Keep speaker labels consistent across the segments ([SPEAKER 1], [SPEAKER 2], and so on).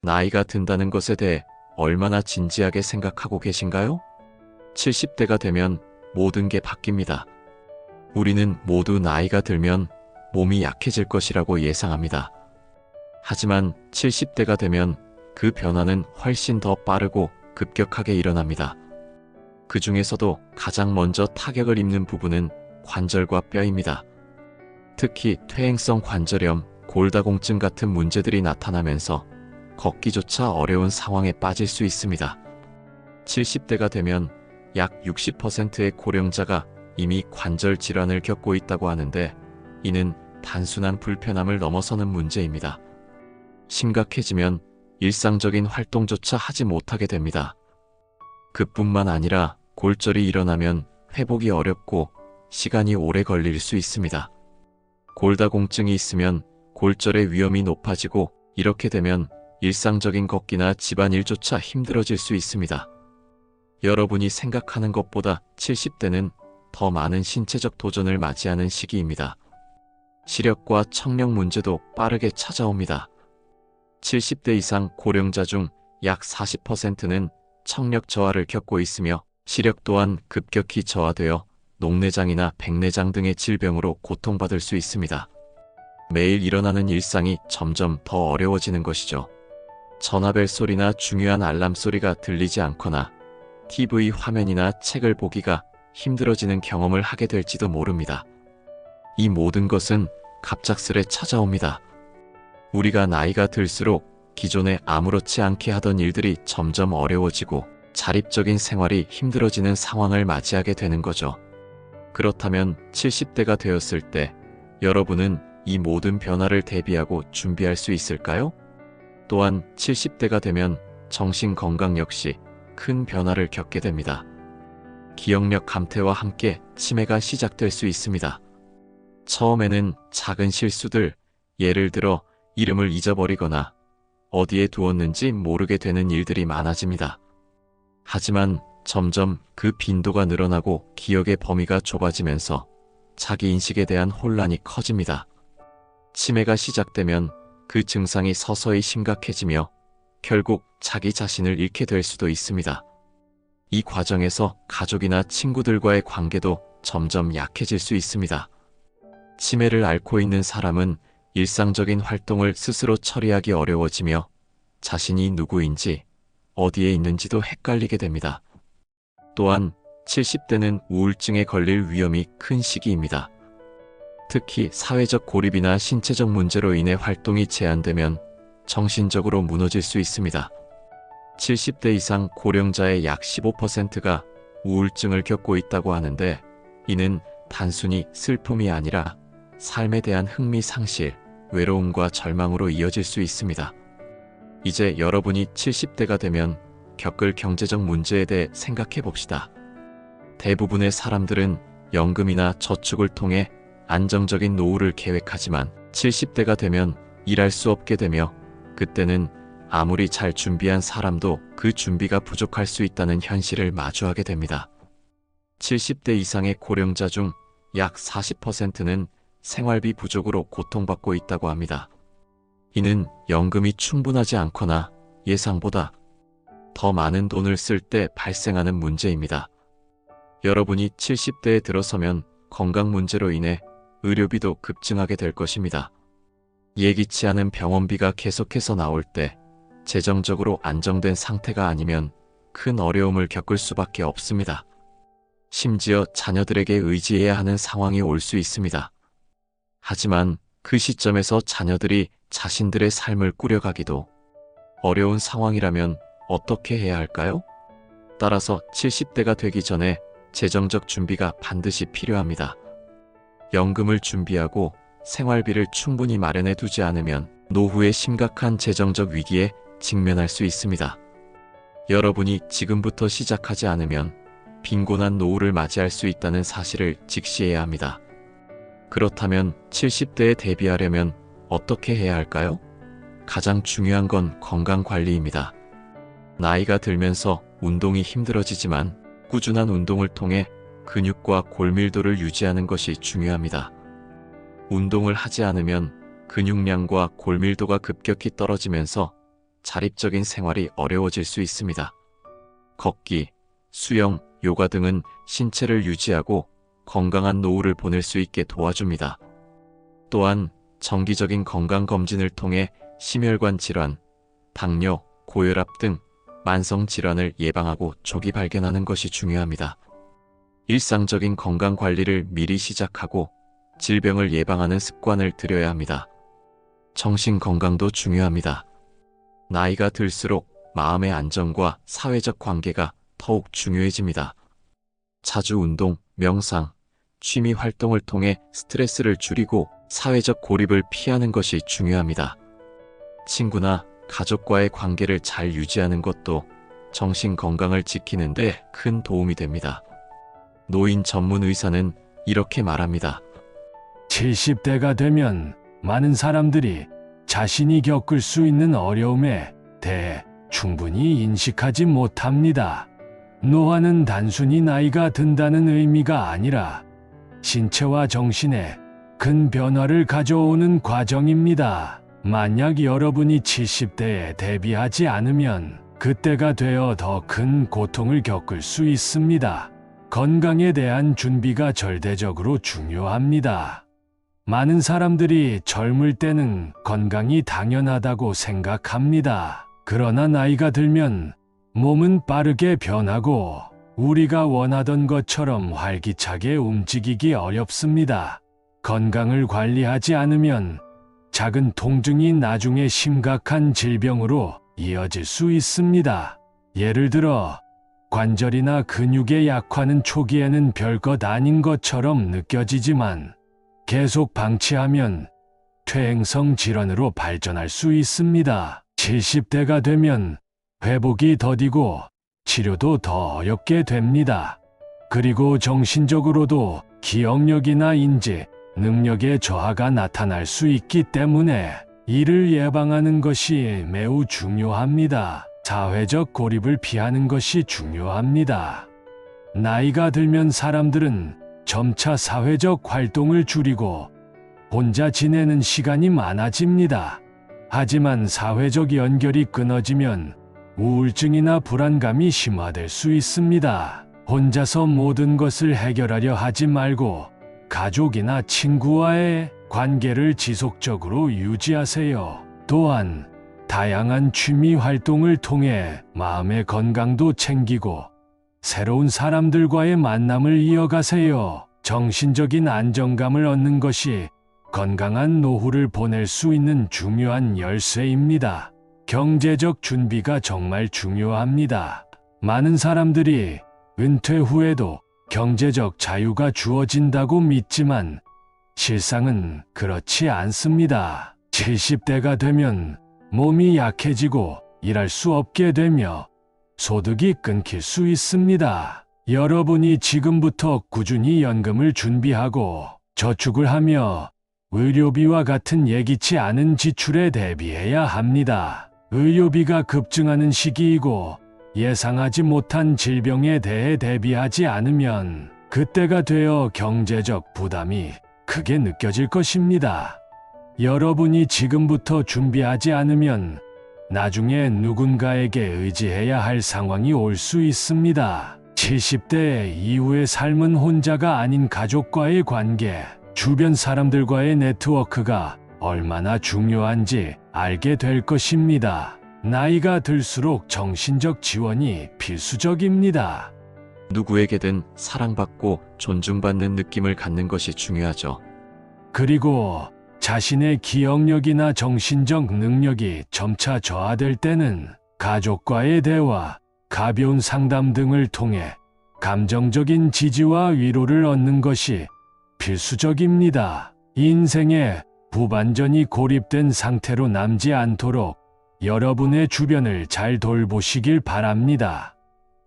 [SPEAKER 1] 나이가 든다는 것에 대해 얼마나 진지하게 생각하고 계신가요? 70대가 되면 모든 게 바뀝니다. 우리는 모두 나이가 들면 몸이 약해질 것이라고 예상합니다. 하지만 70대가 되면 그 변화는 훨씬 더 빠르고 급격하게 일어납니다. 그 중에서도 가장 먼저 타격을 입는 부분은 관절과 뼈입니다. 특히 퇴행성 관절염, 골다공증 같은 문제들이 나타나면서 걷기조차 어려운 상황에 빠질 수 있습니다. 70대가 되면 약 60%의 고령자가 이미 관절 질환을 겪고 있다고 하는데, 이는 단순한 불편함을 넘어서는 문제입니다. 심각해지면 일상적인 활동조차 하지 못하게 됩니다. 그뿐만 아니라 골절이 일어나면 회복이 어렵고 시간이 오래 걸릴 수 있습니다. 골다공증이 있으면 골절의 위험이 높아지고, 이렇게 되면 일상적인 걷기나 집안일조차 힘들어질 수 있습니다. 여러분이 생각하는 것보다 70대는 더 많은 신체적 도전을 맞이하는 시기입니다. 시력과 청력 문제도 빠르게 찾아옵니다. 70대 이상 고령자 중 약 40%는 청력 저하를 겪고 있으며, 시력 또한 급격히 저하되어 녹내장이나 백내장 등의 질병으로 고통받을 수 있습니다. 매일 일어나는 일상이 점점 더 어려워지는 것이죠. 전화벨 소리나 중요한 알람 소리가 들리지 않거나 TV 화면이나 책을 보기가 힘들어지는 경험을 하게 될지도 모릅니다. 이 모든 것은 갑작스레 찾아옵니다. 우리가 나이가 들수록 기존에 아무렇지 않게 하던 일들이 점점 어려워지고 자립적인 생활이 힘들어지는 상황을 맞이하게 되는 거죠. 그렇다면 70대가 되었을 때 여러분은 이 모든 변화를 대비하고 준비할 수 있을까요? 또한 70대가 되면 정신 건강 역시 큰 변화를 겪게 됩니다. 기억력 감퇴와 함께 치매가 시작될 수 있습니다. 처음에는 작은 실수들, 예를 들어 이름을 잊어버리거나 어디에 두었는지 모르게 되는 일들이 많아집니다. 하지만 점점 그 빈도가 늘어나고 기억의 범위가 좁아지면서 자기 인식에 대한 혼란이 커집니다. 치매가 시작되면 그 증상이 서서히 심각해지며 결국 자기 자신을 잃게 될 수도 있습니다. 이 과정에서 가족이나 친구들과의 관계도 점점 약해질 수 있습니다. 치매를 앓고 있는 사람은 일상적인 활동을 스스로 처리하기 어려워지며 자신이 누구인지 어디에 있는지도 헷갈리게 됩니다. 또한 70대는 우울증에 걸릴 위험이 큰 시기입니다. 특히 사회적 고립이나 신체적 문제로 인해 활동이 제한되면 정신적으로 무너질 수 있습니다. 70대 이상 고령자의 약 15%가 우울증을 겪고 있다고 하는데, 이는 단순히 슬픔이 아니라 삶에 대한 흥미 상실, 외로움과 절망으로 이어질 수 있습니다. 이제 여러분이 70대가 되면 겪을 경제적 문제에 대해 생각해 봅시다. 대부분의 사람들은 연금이나 저축을 통해 안정적인 노후를 계획하지만 70대가 되면 일할 수 없게 되며, 그때는 아무리 잘 준비한 사람도 그 준비가 부족할 수 있다는 현실을 마주하게 됩니다. 70대 이상의 고령자 중 약 40%는 생활비 부족으로 고통받고 있다고 합니다. 이는 연금이 충분하지 않거나 예상보다 더 많은 돈을 쓸 때 발생하는 문제입니다. 여러분이 70대에 들어서면 건강 문제로 인해 의료비도 급증하게 될 것입니다. 예기치 않은 병원비가 계속해서 나올 때 재정적으로 안정된 상태가 아니면 큰 어려움을 겪을 수밖에 없습니다. 심지어 자녀들에게 의지해야 하는 상황이 올 수 있습니다. 하지만 그 시점에서 자녀들이 자신들의 삶을 꾸려가기도 어려운 상황이라면 어떻게 해야 할까요? 따라서 70대가 되기 전에 재정적 준비가 반드시 필요합니다. 연금을 준비하고 생활비를 충분히 마련해 두지 않으면 노후에 심각한 재정적 위기에 직면할 수 있습니다. 여러분이 지금부터 시작하지 않으면 빈곤한 노후를 맞이할 수 있다는 사실을 직시해야 합니다. 그렇다면 70대에 대비하려면 어떻게 해야 할까요? 가장 중요한 건 건강관리입니다. 나이가 들면서 운동이 힘들어지지만 꾸준한 운동을 통해 근육과 골밀도를 유지하는 것이 중요합니다. 운동을 하지 않으면 근육량과 골밀도가 급격히 떨어지면서 자립적인 생활이 어려워질 수 있습니다. 걷기, 수영, 요가 등은 신체를 유지하고 건강한 노후를 보낼 수 있게 도와줍니다. 또한 정기적인 건강검진을 통해 심혈관 질환, 당뇨, 고혈압 등 만성 질환을 예방하고 조기 발견하는 것이 중요합니다. 일상적인 건강 관리를 미리 시작하고 질병을 예방하는 습관을 들여야 합니다. 정신 건강도 중요합니다. 나이가 들수록 마음의 안정과 사회적 관계가 더욱 중요해집니다. 자주 운동, 명상, 취미 활동을 통해 스트레스를 줄이고 사회적 고립을 피하는 것이 중요합니다. 친구나 가족과의 관계를 잘 유지하는 것도 정신 건강을 지키는 데 큰 도움이 됩니다. 노인 전문 의사는 이렇게 말합니다.
[SPEAKER 2] 70대가 되면 많은 사람들이 자신이 겪을 수 있는 어려움에 대해 충분히 인식하지 못합니다. 노화는 단순히 나이가 든다는 의미가 아니라 신체와 정신에 큰 변화를 가져오는 과정입니다. 만약 여러분이 70대에 대비하지 않으면 그때가 되어 더 큰 고통을 겪을 수 있습니다. 건강에 대한 준비가 절대적으로 중요합니다. 많은 사람들이 젊을 때는 건강이 당연하다고 생각합니다. 그러나 나이가 들면 몸은 빠르게 변하고 우리가 원하던 것처럼 활기차게 움직이기 어렵습니다. 건강을 관리하지 않으면 작은 통증이 나중에 심각한 질병으로 이어질 수 있습니다. 예를 들어 관절이나 근육의 약화는 초기에는 별것 아닌 것처럼 느껴지지만 계속 방치하면 퇴행성 질환으로 발전할 수 있습니다. 70대가 되면 회복이 더디고 치료도 더 어렵게 됩니다. 그리고 정신적으로도 기억력이나 인지, 능력의 저하가 나타날 수 있기 때문에 이를 예방하는 것이 매우 중요합니다. 사회적 고립을 피하는 것이 중요합니다. 나이가 들면 사람들은 점차 사회적 활동을 줄이고 혼자 지내는 시간이 많아집니다. 하지만 사회적 연결이 끊어지면 우울증이나 불안감이 심화될 수 있습니다. 혼자서 모든 것을 해결하려 하지 말고 가족이나 친구와의 관계를 지속적으로 유지하세요. 또한 다양한 취미 활동을 통해 마음의 건강도 챙기고 새로운 사람들과의 만남을 이어가세요. 정신적인 안정감을 얻는 것이 건강한 노후를 보낼 수 있는 중요한 열쇠입니다. 경제적 준비가 정말 중요합니다. 많은 사람들이 은퇴 후에도 경제적 자유가 주어진다고 믿지만 실상은 그렇지 않습니다. 70대가 되면 몸이 약해지고 일할 수 없게 되며 소득이 끊길 수 있습니다. 여러분이 지금부터 꾸준히 연금을 준비하고 저축을 하며 의료비와 같은 예기치 않은 지출에 대비해야 합니다. 의료비가 급증하는 시기이고 예상하지 못한 질병에 대해 대비하지 않으면 그때가 되어 경제적 부담이 크게 느껴질 것입니다. 여러분이 지금부터 준비하지 않으면 나중에 누군가에게 의지해야 할 상황이 올 수 있습니다. 70대 이후의 삶은 혼자가 아닌 가족과의 관계, 주변 사람들과의 네트워크가 얼마나 중요한지 알게 될 것입니다. 나이가 들수록 정신적 지원이 필수적입니다.
[SPEAKER 1] 누구에게든 사랑받고 존중받는 느낌을 갖는 것이 중요하죠.
[SPEAKER 2] 그리고 자신의 기억력이나 정신적 능력이 점차 저하될 때는 가족과의 대화, 가벼운 상담 등을 통해 감정적인 지지와 위로를 얻는 것이 필수적입니다. 인생의 후반전이 고립된 상태로 남지 않도록 여러분의 주변을 잘 돌보시길 바랍니다.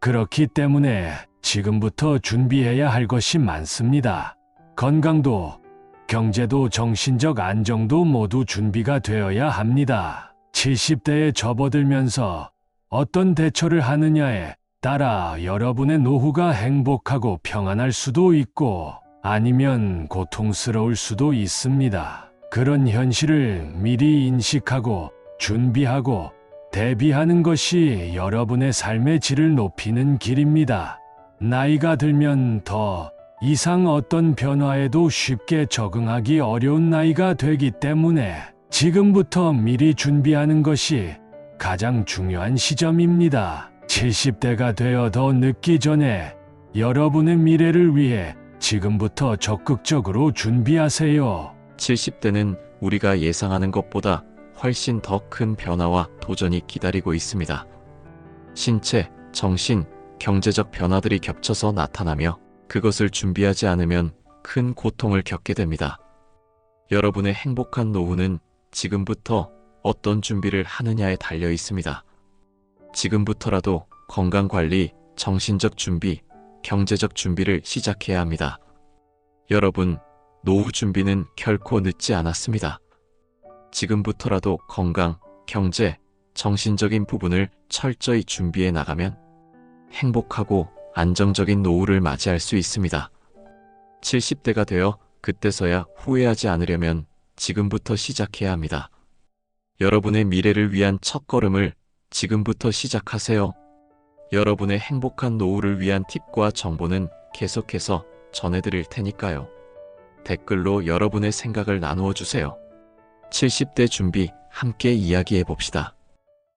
[SPEAKER 2] 그렇기 때문에 지금부터 준비해야 할 것이 많습니다. 건강도, 경제도, 정신적 안정도 모두 준비가 되어야 합니다. 70대에 접어들면서 어떤 대처를 하느냐에 따라 여러분의 노후가 행복하고 평안할 수도 있고 아니면 고통스러울 수도 있습니다. 그런 현실을 미리 인식하고 준비하고 대비하는 것이 여러분의 삶의 질을 높이는 길입니다. 나이가 들면 더 이상 어떤 변화에도 쉽게 적응하기 어려운 나이가 되기 때문에 지금부터 미리 준비하는 것이 가장 중요한 시점입니다. 70대가 되어 더 늦기 전에 여러분의 미래를 위해 지금부터 적극적으로 준비하세요.
[SPEAKER 1] 70대는 우리가 예상하는 것보다 훨씬 더 큰 변화와 도전이 기다리고 있습니다. 신체, 정신, 경제적 변화들이 겹쳐서 나타나며 그것을 준비하지 않으면 큰 고통을 겪게 됩니다. 여러분의 행복한 노후는 지금부터 어떤 준비를 하느냐에 달려 있습니다. 지금부터라도 건강관리, 정신적 준비, 경제적 준비를 시작해야 합니다. 여러분, 노후 준비는 결코 늦지 않았습니다. 지금부터라도 건강, 경제, 정신적인 부분을 철저히 준비해 나가면 행복하고 안정적인 노후를 맞이할 수 있습니다. 70대가 되어 그때서야 후회하지 않으려면 지금부터 시작해야 합니다. 여러분의 미래를 위한 첫걸음을 지금부터 시작하세요. 여러분의 행복한 노후를 위한 팁과 정보는 계속해서 전해드릴 테니까요. 댓글로 여러분의 생각을 나누어 주세요. 70대 준비 함께 이야기해 봅시다.